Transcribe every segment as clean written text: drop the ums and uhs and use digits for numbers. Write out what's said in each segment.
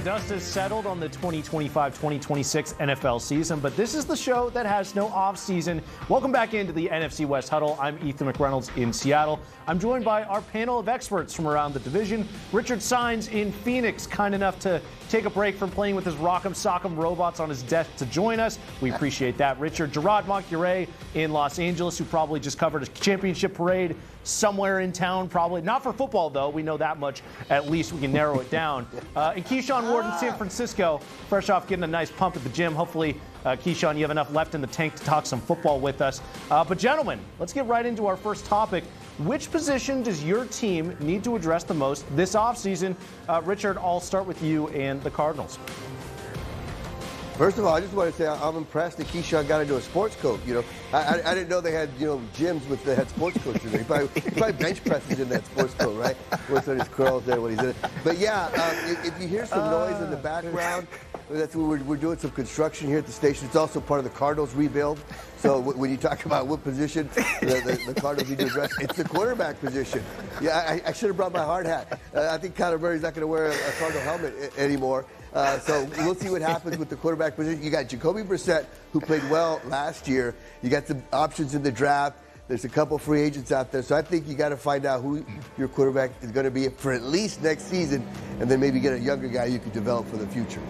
dust has settled on the 2025-2026 NFL season, but this is the show that has no off-season. Welcome back into the NFC West Huddle. I'm Ethan McReynolds in Seattle. I'm joined by our panel of experts from around the division. Richard Saenz in Phoenix, kind enough to take a break from playing with his Rock'em Sock'em robots on his desk to join us. We appreciate that. Richard, Gerard Moncure in Los Angeles, who probably just covered a championship parade somewhere in town, probably. Not for football, though. We know that much. At least we can narrow it down. And Keyshawn Ward in San Francisco, fresh off getting a nice pump at the gym. Hopefully, Keyshawn, you have enough left in the tank to talk some football with us. But gentlemen, let's get right into our first topic. Which position does your team need to address the most this offseason? Richard, I'll start with you and the Cardinals. First of all, I just want to say I'm impressed that Keyshawn got into a sports coat. You know, I didn't know they had gyms with that had sports coats in there. He probably bench presses in that sports coat, right? With his curls there when he's in it. But yeah, if you hear some noise in the background, that's what we're doing some construction here at the station. It's also part of the Cardinals rebuild. So when you talk about what position the Cardinals need to address, it's the quarterback position. Yeah, I should have brought my hard hat. I think Kyler Murray's not going to wear a Cardinal helmet anymore. So we'll see what happens with the quarterback position. You got Jacoby Brissett, who played well last year. You got some options in the draft. There's a couple free agents out there. So I think you got to find out who your quarterback is going to be for at least next season, and then maybe get a younger guy you can develop for the future.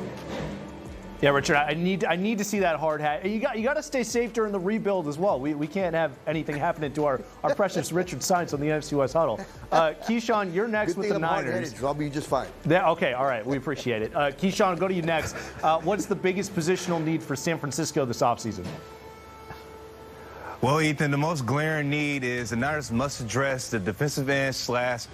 Yeah, Richard, I need to see that hard hat. You got to stay safe during the rebuild as well. We can't have anything happening to our precious Richard Saenz on the NFC West Huddle. Keyshawn, you're next with the Niners. I'll be just fine. Okay, all right. We appreciate it. Keyshawn, I'll go to you next. What's the biggest positional need for San Francisco this offseason? Well, Ethan, the most glaring need is the Niners must address the defensive end /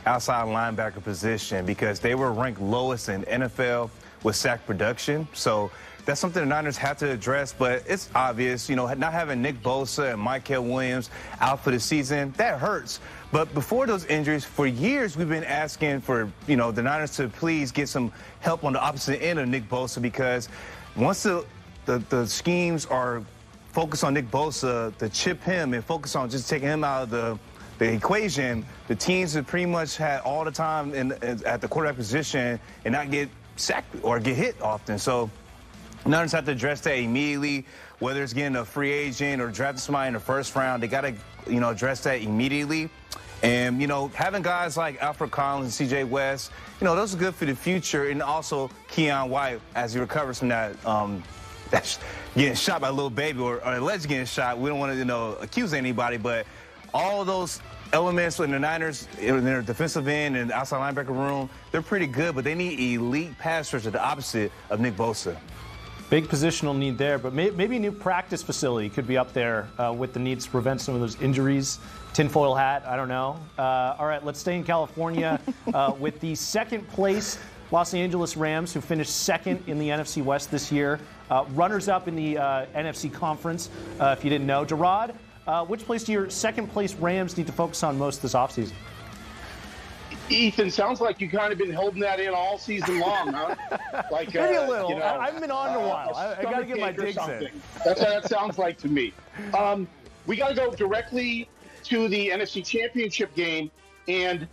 outside linebacker position because they were ranked lowest in NFL with sack production. So that's something the Niners have to address, but it's obvious, not having Nick Bosa and Michael Williams out for the season, that hurts. But before those injuries, for years we've been asking for, the Niners to please get some help on the opposite end of Nick Bosa because once the schemes are focused on Nick Bosa, to chip him and focus on just taking him out of the equation, the teams have pretty much had all the time at the quarterback position and not get sacked or get hit often. So Niners have to address that immediately, whether it's getting a free agent or drafting somebody in the first round. They got to, address that immediately. And, having guys like Alfred Collins and C.J. West, those are good for the future. And also Keon White, as he recovers from that, that's getting shot by a little baby or alleged getting shot. We don't want to, accuse anybody, but all those elements in the Niners, in their defensive end and outside linebacker room, they're pretty good, but they need elite pass rushers, the opposite of Nick Bosa. Big positional need there, but maybe a new practice facility could be up there with the needs to prevent some of those injuries. Tinfoil hat, I don't know. All right, let's stay in California with the second place Los Angeles Rams, who finished second in the NFC West this year. Runners-up in the NFC Conference, if you didn't know. Gerard, which place do your second-place Rams need to focus on most this offseason? Ethan, sounds like you've kind of been holding that in all season long, huh? Like, maybe a little. I haven't been on in a while. I got to get my digs in. That's what that sounds like to me. We got to go directly to the NFC Championship game, and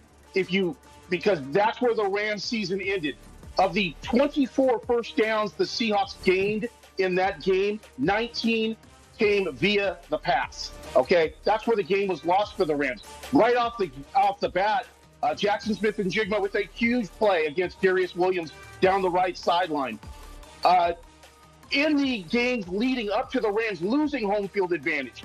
because that's where the Rams season ended. Of the 24 first downs the Seahawks gained in that game, 19 came via the pass. Okay, that's where the game was lost for the Rams. Right off the bat, Jackson Smith and Jigma with a huge play against Darius Williams down the right sideline. In the games leading up to the Rams losing home field advantage,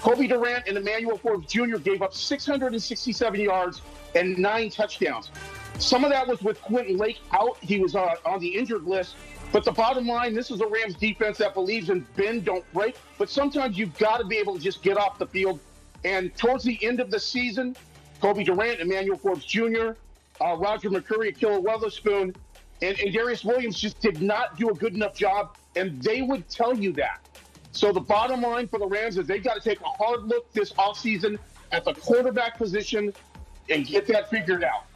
Kobe Durant and Emmanuel Forbes Jr. gave up 667 yards and 9 touchdowns. Some of that was with Quentin Lake out. He was on the injured list. But the bottom line, this is a Rams defense that believes in bend, don't break. But sometimes you've got to be able to just get off the field. And towards the end of the season, Kobe Durant, Emmanuel Forbes Jr., Roger McCurry, Akil Weatherspoon, and Darius Williams just did not do a good enough job, and they would tell you that. So the bottom line for the Rams is they've got to take a hard look this offseason at the quarterback position and get that figured out.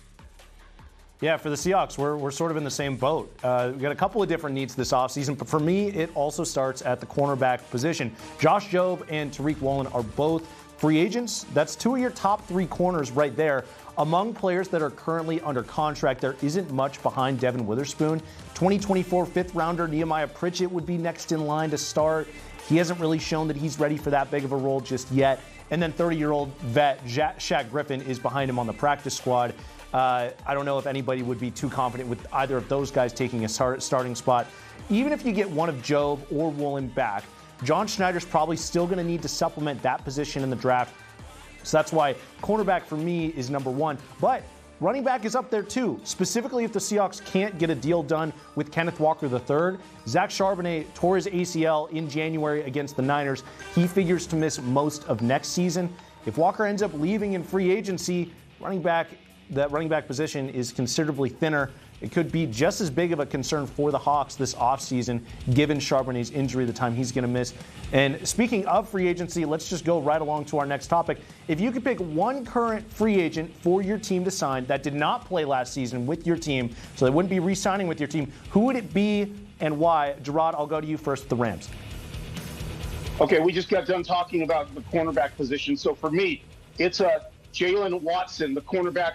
Yeah, for the Seahawks, we're sort of in the same boat. We've got a couple of different needs this offseason, but for me, it also starts at the cornerback position. Josh Jobe and Tariq Woolen are both free agents, that's 2 of your top 3 corners right there. Among players that are currently under contract, there isn't much behind Devin Witherspoon. 2024 fifth-rounder Nehemiah Pritchett would be next in line to start. He hasn't really shown that he's ready for that big of a role just yet. And then 30-year-old vet Shaq Griffin is behind him on the practice squad. I don't know if anybody would be too confident with either of those guys taking a starting spot. Even if you get one of Jobe or Woolen back, John Schneider's probably still going to need to supplement that position in the draft. So that's why cornerback for me is number 1. But running back is up there too, specifically if the Seahawks can't get a deal done with Kenneth Walker III. Zach Charbonnet tore his ACL in January against the Niners. He figures to miss most of next season. If Walker ends up leaving in free agency, that running back position is considerably thinner. It could be just as big of a concern for the Hawks this offseason, given Charbonnet's injury, the time he's going to miss. And speaking of free agency, let's just go right along to our next topic. If you could pick one current free agent for your team to sign that did not play last season with your team, so they wouldn't be re-signing with your team, who would it be and why? Gerard, I'll go to you first, the Rams. Okay, we just got done talking about the cornerback position. So for me, it's Jalen Watson, the cornerback,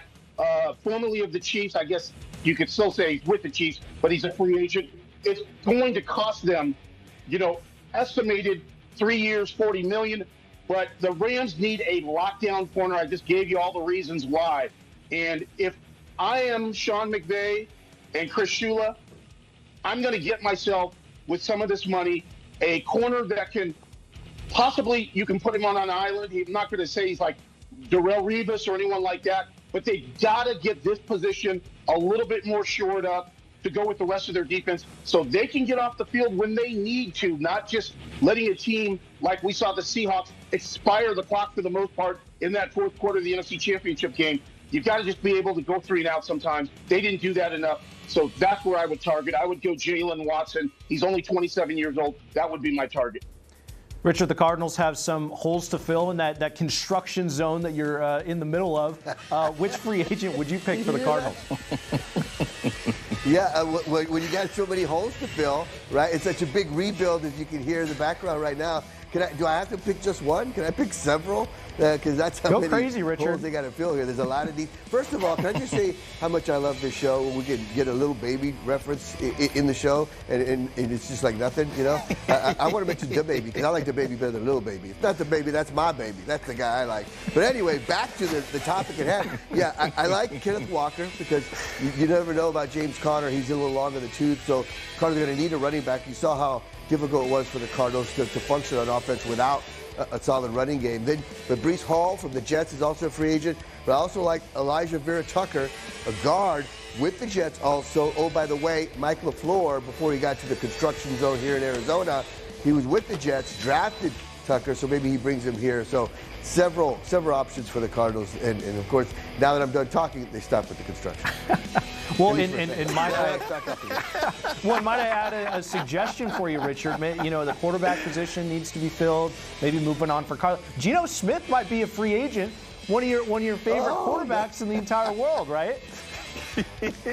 formerly of the Chiefs. I guess you could still say he's with the Chiefs, but he's a free agent. It's going to cost them, estimated 3 years, $40 million. But the Rams need a lockdown corner. I just gave you all the reasons why. And if I am Sean McVay and Chris Shula, I'm going to get myself, with some of this money, a corner that can possibly, you can put him on an island. I'm not going to say he's like Darrelle Revis or anyone like that, but they got to get this position a little bit more shored up to go with the rest of their defense so they can get off the field when they need to, not just letting a team like we saw the Seahawks expire the clock for the most part in that fourth quarter of the NFC Championship game. You've got to just be able to go 3 and out sometimes. They didn't do that enough. So that's where I would target. I would go Jalen Watson. He's only 27 years old. That would be my target. Richard, the Cardinals have some holes to fill in that construction zone that you're in the middle of. Which free agent would you pick for the Cardinals? Yeah, when you got so many holes to fill, right? It's such a big rebuild, as you can hear in the background right now. Do I have to pick just one? Can I pick several? Because that's how many crazy, Richard. holes they got to fill here. There's a lot of these. First of all, can I just say how much I love this show? We can get a little baby reference in the show, and it's just like nothing, I want to mention the baby because I like the baby better than little baby. It's not the baby, that's my baby. That's the guy I like. But anyway, back to the topic at hand. Yeah, I like Kenneth Walker because you never know about James Conner. He's a little long in the tooth, so Cardinals are going to need a running back. You saw how difficult it was for the Cardinals to function on offense without a solid running game. Then Breece Hall from the Jets is also a free agent, but I also like Elijah Vera Tucker, a guard with the Jets also. Oh, by the way, Mike LaFleur, before he got to the construction zone here in Arizona, he was with the Jets, drafted Tucker, so maybe he brings him here. So several options for the Cardinals, and of course, now that I'm done talking, they stop with the construction. Well, might I add a suggestion for you, Richard? The quarterback position needs to be filled. Maybe moving on for Carl. Geno Smith might be a free agent. One of your favorite quarterbacks in the entire world, right?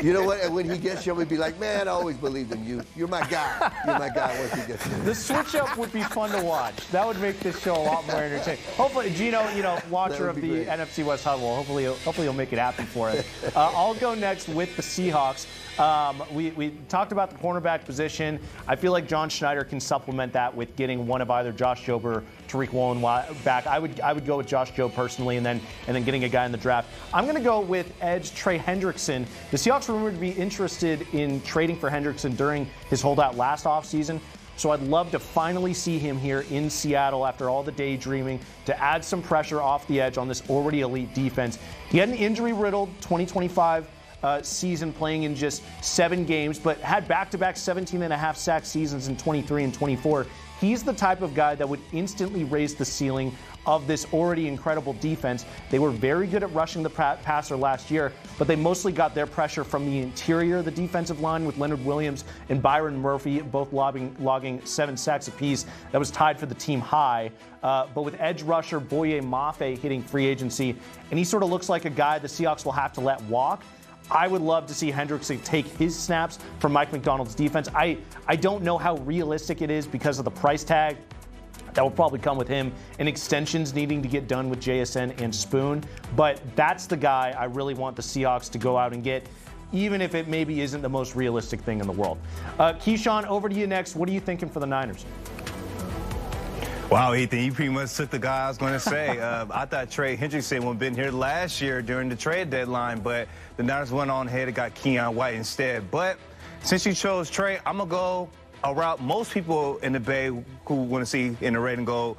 You know what? And when he gets here, we'd be like, man, I always believed in you. You're my guy. You're my guy once he gets here. The switch-up would be fun to watch. That would make this show a lot more entertaining. Hopefully, Gino, watcher of the great. NFC West Huddle, hopefully he'll make it happen for us. I'll go next with the Seahawks. We talked about the cornerback position. I feel like John Schneider can supplement that with getting one of either Josh Jobe or Tariq Woolen back. I would go with Josh Jobe personally, and then getting a guy in the draft. I'm going to go with edge Trey Hendrickson. The Seahawks were rumored to be interested in trading for Hendrickson during his holdout last offseason. So I'd love to finally see him here in Seattle after all the daydreaming to add some pressure off the edge on this already elite defense. He had an injury-riddled 2025 season playing in just 7 games, but had back-to-back 17.5 sack seasons in 23 and 24. He's the type of guy that would instantly raise the ceiling of this already incredible defense. They were very good at rushing the passer last year, but they mostly got their pressure from the interior of the defensive line with Leonard Williams and Byron Murphy both logging 7 sacks apiece. That was tied for the team high. But with edge rusher Boye Mafe hitting free agency, and he sort of looks like a guy the Seahawks will have to let walk, I would love to see Hendrickson take his snaps from Mike McDonald's defense. I don't know how realistic it is because of the price tag. That will probably come with him and extensions needing to get done with JSN and Spoon. But that's the guy I really want the Seahawks to go out and get, even if it maybe isn't the most realistic thing in the world. Keyshawn, over to you next. What are you thinking for the Niners? Wow, Ethan, you pretty much took the guy I was going to say. I thought Trey Hendrickson would have been here last year during the trade deadline, but the Niners went on ahead and got Keon White instead. But since you chose Trey, I'm going to go a route most people in the Bay who want to see in the red and gold.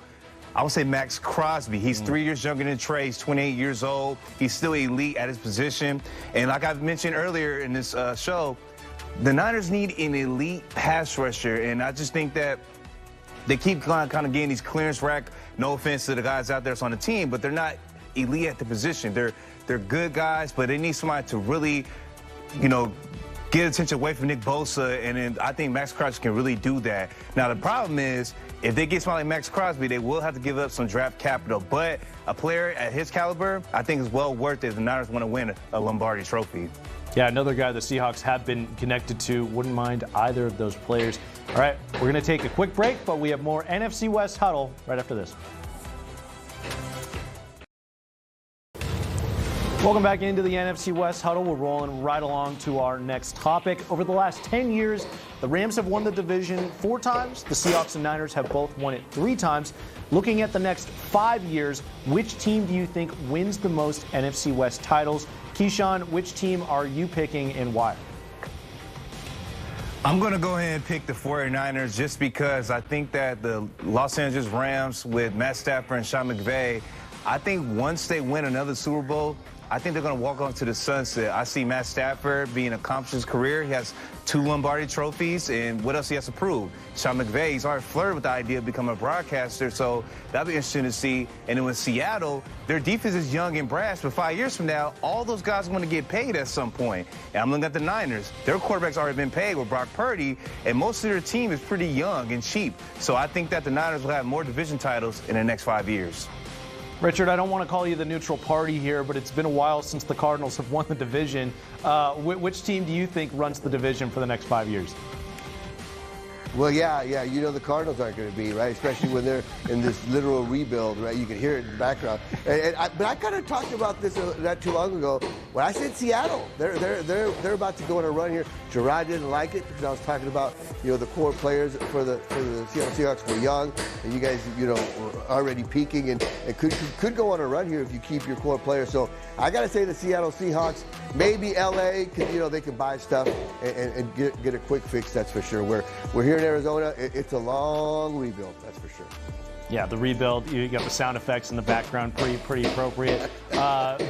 I would say Max Crosby. He's 3 years younger than Trey. He's 28 years old. He's still elite at his position. And like I've mentioned earlier in this show, the Niners need an elite pass rusher. And I just think that they keep kind of getting these clearance rack. No offense to the guys out there that's on the team, but they're not elite at the position. They're good guys, but they need somebody to really, get attention away from Nick Bosa, and then I think Max Crosby can really do that. Now, the problem is, if they get somebody like Max Crosby, they will have to give up some draft capital. But a player at his caliber, I think is well worth it if the Niners want to win a Lombardi trophy. Yeah, another guy the Seahawks have been connected to. Wouldn't mind either of those players. All right, we're going to take a quick break, but we have more NFC West Huddle right after this. Welcome back into the NFC West Huddle. We're rolling right along to our next topic. Over the last 10 years, the Rams have won the division 4 times. The Seahawks and Niners have both won it 3 times. Looking at the next 5 years, which team do you think wins the most NFC West titles? Keyshawn, which team are you picking and why? I'm going to go ahead and pick the 49ers just because I think that the Los Angeles Rams with Matt Stafford and Sean McVay, I think once they win another Super Bowl, I think they're going to walk on to the sunset. I see Matt Stafford being accomplished in his career. He has 2 Lombardi trophies, and what else he has to prove? Sean McVay, he's already flirted with the idea of becoming a broadcaster, so that'll be interesting to see. And then with Seattle, their defense is young and brash, but 5 years from now, all those guys are going to get paid at some point. And I'm looking at the Niners. Their quarterback's already been paid with Brock Purdy, and most of their team is pretty young and cheap. So I think that the Niners will have more division titles in the next 5 years. Richard, I don't want to call you the neutral party here, but it's been a while since the Cardinals have won the division. Which team do you think runs the division for the next 5 years? Well, yeah, the Cardinals aren't going to be, right? Especially when they're in this literal rebuild, right? You can hear it in the background. But I kind of talked about this not too long ago when I said Seattle. They're about to go on a run here. Gerard didn't like it because I was talking about, the core players for the Seattle Seahawks were young, and you guys, were already peaking and could go on a run here if you keep your core players. So I got to say the Seattle Seahawks, maybe LA, because they can buy stuff and get a quick fix. That's for sure. We're here in Arizona. It's a long rebuild. That's for sure. Yeah, the rebuild. You got the sound effects in the background, pretty appropriate.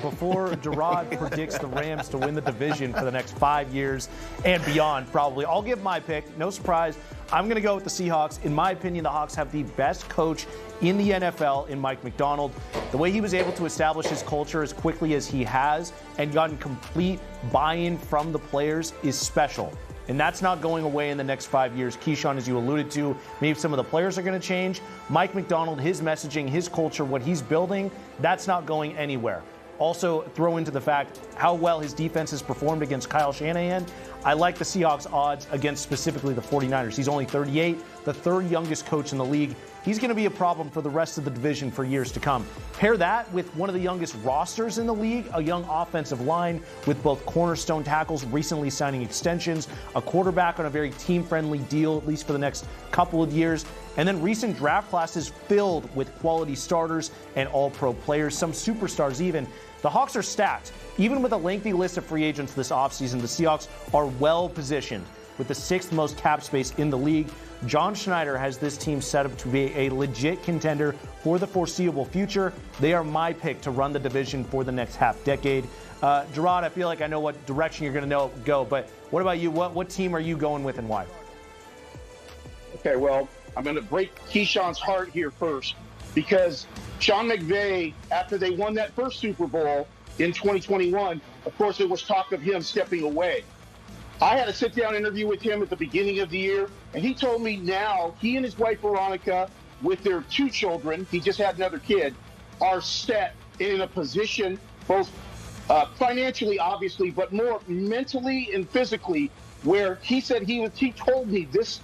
Before Gerard predicts the Rams to win the division for the next 5 years and beyond, probably, I'll give my pick. No surprise. I'm going to go with the Seahawks. In my opinion, the Hawks have the best coach in the NFL in Mike Macdonald. The way he was able to establish his culture as quickly as he has and gotten complete buy-in from the players is special. And that's not going away in the next 5 years. Keyshawn, as you alluded to, maybe some of the players are going to change. Mike Macdonald, his messaging, his culture, what he's building, that's not going anywhere. Also, throw into the fact how well his defense has performed against Kyle Shanahan. I like the Seahawks' odds against specifically the 49ers. He's only 38, the 3rd youngest coach in the league. He's going to be a problem for the rest of the division for years to come. Pair that with one of the youngest rosters in the league, a young offensive line with both cornerstone tackles recently signing extensions, a quarterback on a very team-friendly deal, at least for the next couple of years, and then recent draft classes filled with quality starters and all-pro players, some superstars even. The Hawks are stacked. Even with a lengthy list of free agents this offseason, the Seahawks are well-positioned with the 6th most cap space in the league. John Schneider has this team set up to be a legit contender for the foreseeable future. They are my pick to run the division for the next half decade. Gerard, I feel like I know what direction you're going to go, but what about you? What team are you going with and why? Okay, well, I'm going to break Keyshawn's heart here first because Sean McVay, after they won that first Super Bowl in 2021, of course, there was talk of him stepping away. I had a sit-down interview with him at the beginning of the year, and he told me now he and his wife, Veronica, with their 2 children, he just had another kid, are set in a position, both financially, obviously, but more mentally and physically, where he said he told me this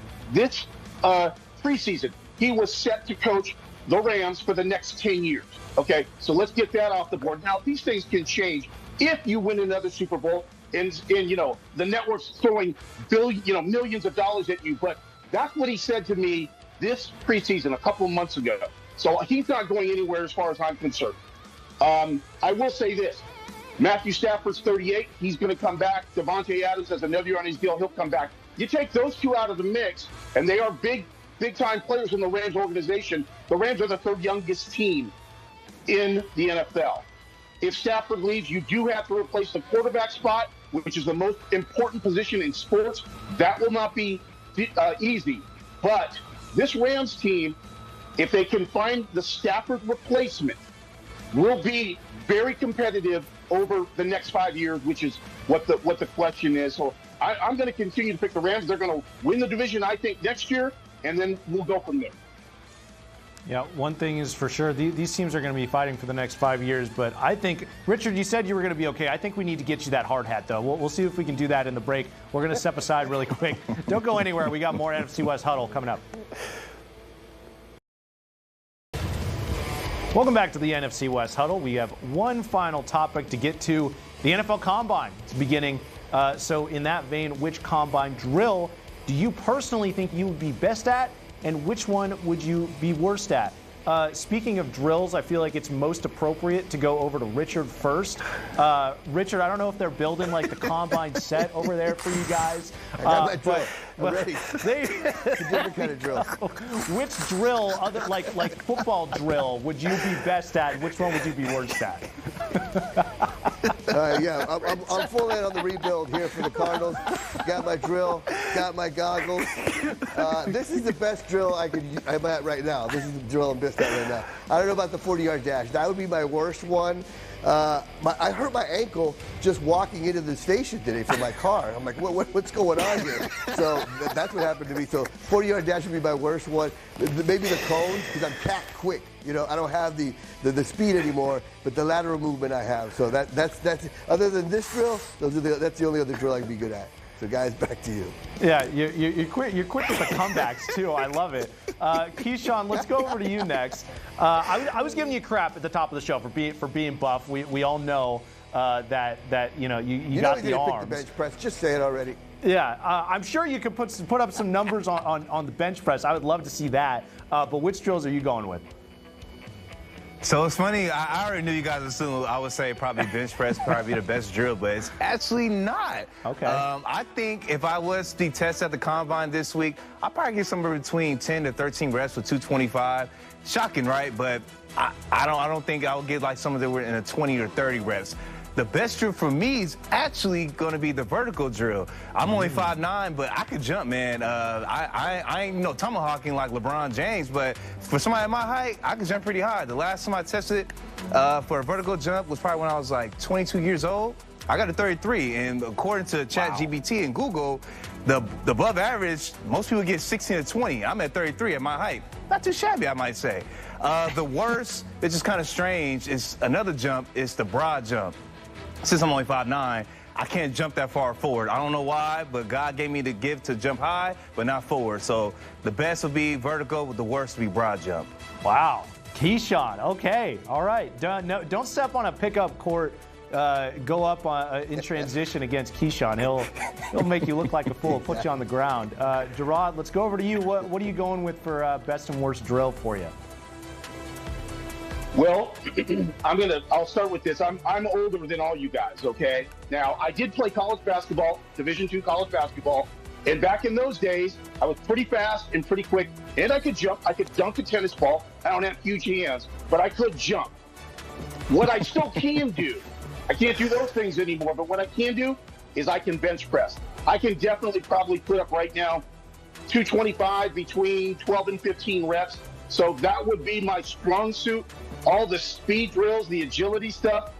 preseason, he was set to coach the Rams for the next 10 years. Okay, so let's get that off the board. Now, these things can change if you win another Super Bowl and the network's throwing millions of dollars at you. But that's what he said to me this preseason a couple of months ago. So he's not going anywhere as far as I'm concerned. I will say this. Matthew Stafford's 38. He's going to come back. Devontae Adams has another year on his deal. He'll come back. You take those two out of the mix, and they are big-time players in the Rams organization. The Rams are the third youngest team in the NFL. If Stafford leaves, you do have to replace the quarterback spot, which is the most important position in sports. That will not be easy. But this Rams team, if they can find the Stafford replacement, will be very competitive over the next 5 years, which is what the question is. So I'm going to continue to pick the Rams. They're going to win the division, I think, next year, and then we'll go from there. Yeah, one thing is for sure, these teams are going to be fighting for the next 5 years. But I think, Richard, you said you were going to be okay. I think we need to get you that hard hat, though. We'll see if we can do that in the break. We're going to step aside really quick. Don't go anywhere. We got more NFC West Huddle coming up. Welcome back to the NFC West Huddle. We have one final topic to get to, the NFL Combine. It's beginning. So in that vein, which Combine drill do you personally think you would be best at, and which one would you be worst at? Speaking of drills, I feel like it's most appropriate to go over to Richard first. Richard, I don't know if they're building like the Combine set over there for you guys. I got my drill. I'm ready. It's a different kind of drill. Which drill, other like football drill, would you be best at? Which one would you be worst at? Yeah, I'm full in on the rebuild here for the Cardinals. Got my drill, got my goggles. This is the best drill I'm at right now. This is the drill I'm best at right now. I don't know about the 40-yard dash. That would be my worst one. I hurt my ankle just walking into the station today for my car. I'm like, what's going on here? So that's what happened to me. So 40-yard dash would be my worst one. Maybe the cones, because I'm cat quick. I don't have the speed anymore, but the lateral movement I have. So that's other than this drill, that's the only other drill I can be good at. So guys, back to you. Yeah, you're quick with the comebacks too. I love it. Keyshawn, let's go over to you next. I was giving you crap at the top of the show for being buff. We all know that you got the arms. Pick the bench press. Just say it already. Yeah, I'm sure you could put up some numbers on the bench press. I would love to see that. But which drills are you going with? So it's funny, I already knew you guys assumed I would say probably bench press probably be the best drill, but it's actually not. Okay. I think if I was to test at the Combine this week, I'd probably get somewhere between 10 to 13 reps with 225. Shocking, right? But I don't think I'll get like some of them were in the 20 or 30 reps. The best drill for me is actually going to be the vertical drill. I'm only 5'9", but I could jump, man. I ain't tomahawking like LeBron James, but for somebody at my height, I can jump pretty high. The last time I tested for a vertical jump was probably when I was like 22 years old. I got a 33, and according to ChatGPT and Google, the above average, most people get 16 to 20. I'm at 33 at my height. Not too shabby, I might say. The worst, it's just kind of strange, is another jump, is the broad jump. Since I'm only 5'9", I can't jump that far forward. I don't know why, but God gave me the gift to jump high, but not forward. So the best would be vertical, but the worst would be broad jump. Wow. Keyshawn, okay. All right. Don't step on a pickup court, go up in transition against Keyshawn. He'll make you look like a fool, put you on the ground. Gerard, let's go over to you. What are you going with for best and worst drill for you? Well, I'll start with this. I'm older than all you guys, okay? Now, I did play college basketball, Division II college basketball, and back in those days, I was pretty fast and pretty quick, and I could jump. I could dunk a tennis ball. I don't have huge hands, but I could jump. What I still can do, I can't do those things anymore, but what I can do is I can bench press. I can definitely probably put up right now 225 between 12 and 15 reps. So that would be my strong suit. All the speed drills, the agility stuff,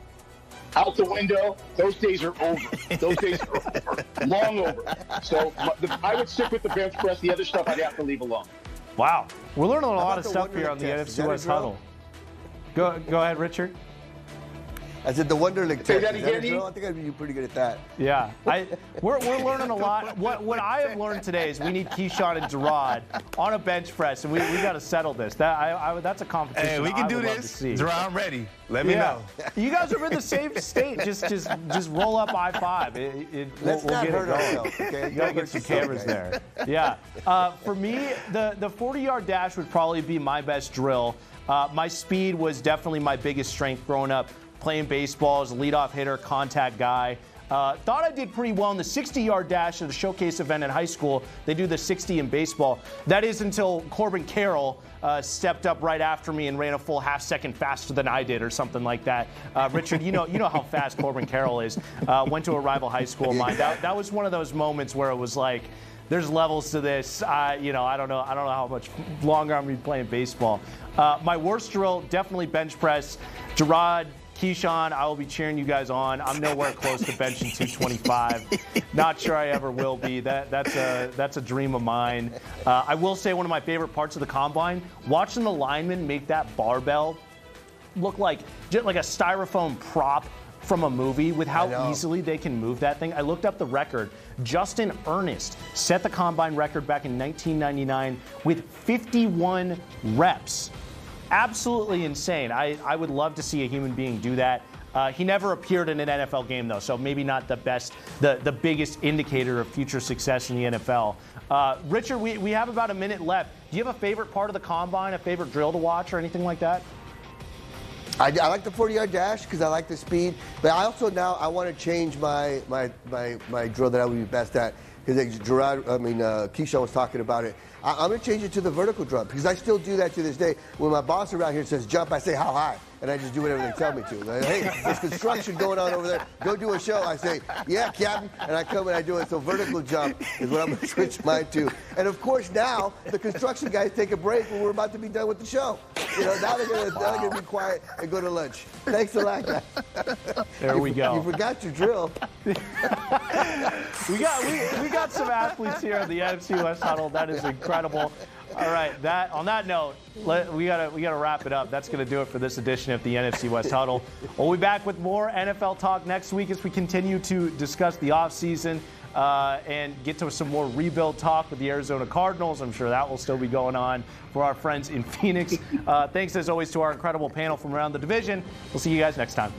out the window. Those days are over. Those days are over. Long over. So I would stick with the bench press. The other stuff I'd have to leave alone. Wow. We're learning a lot of stuff here on the NFC West Huddle. Go ahead, Richard. I said the Wonderlic Say test. that Is again, a drill? Heath? I think I'd be pretty good at that. Yeah, we're learning a lot. What I have learned today is we need Keyshawn and Gerard on a bench press, and we got to settle this. That's a competition. Hey, we can do love to this. see. Gerard, I'm ready. Let me know. You guys are in the same state. Just roll up I-5. Let's we'll not get hurt it going. ourselves, okay? You gotta get some cameras there. Yeah. For me, the 40-yard dash would probably be my best drill. My speed was definitely my biggest strength growing up, playing baseball as a leadoff hitter, contact guy. Thought I did pretty well in the 60-yard dash at a showcase event in high school. They do the 60 in baseball. That is until Corbin Carroll stepped up right after me and ran a full half second faster than I did or something like that. Richard, you know how fast Corbin Carroll is. Went to a rival high school of mine. That was one of those moments where it was like, there's levels to this. I don't know how much longer I'm going to be playing baseball. My worst drill, definitely bench press. Gerard, Keyshawn, I will be cheering you guys on. I'm nowhere close to benching 225. Not sure I ever will be. That's a dream of mine. I will say one of my favorite parts of the combine, watching the linemen make that barbell look like just like a styrofoam prop from a movie with how easily they can move that thing. I looked up the record. Justin Ernest set the combine record back in 1999 with 51 reps. Absolutely insane. I would love to see a human being do that. He never appeared in an NFL game, though, so maybe not the biggest indicator of future success in the NFL. Richard, we have about a minute left. Do you have a favorite part of the combine, a favorite drill to watch or anything like that? I like the 40-yard dash because I like the speed, but I also now I want to change my drill that I would be best at because Keyshawn was talking about it. I'm going to change it to the vertical jump because I still do that to this day. When my boss around here says jump, I say how high, and I just do whatever they tell me to. Like, hey, there's construction going on over there. Go do a show. I say, yeah, Captain, and I come and I do it. So vertical jump is what I'm going to switch mine to. And of course now the construction guys take a break when we're about to be done with the show. Now they're going to be quiet and go to lunch. Thanks a lot, guys. There we go. You forgot your drill. We got some athletes here at the NFC West Huddle. That is incredible. All right, on that note, we gotta wrap it up. That's gonna do it for this edition of the NFC West Huddle. We'll be back with more NFL talk next week as we continue to discuss the offseason and get to some more rebuild talk with the Arizona Cardinals. I'm sure that will still be going on for our friends in Phoenix. Thanks as always to our incredible panel from around the division. We'll see you guys next time.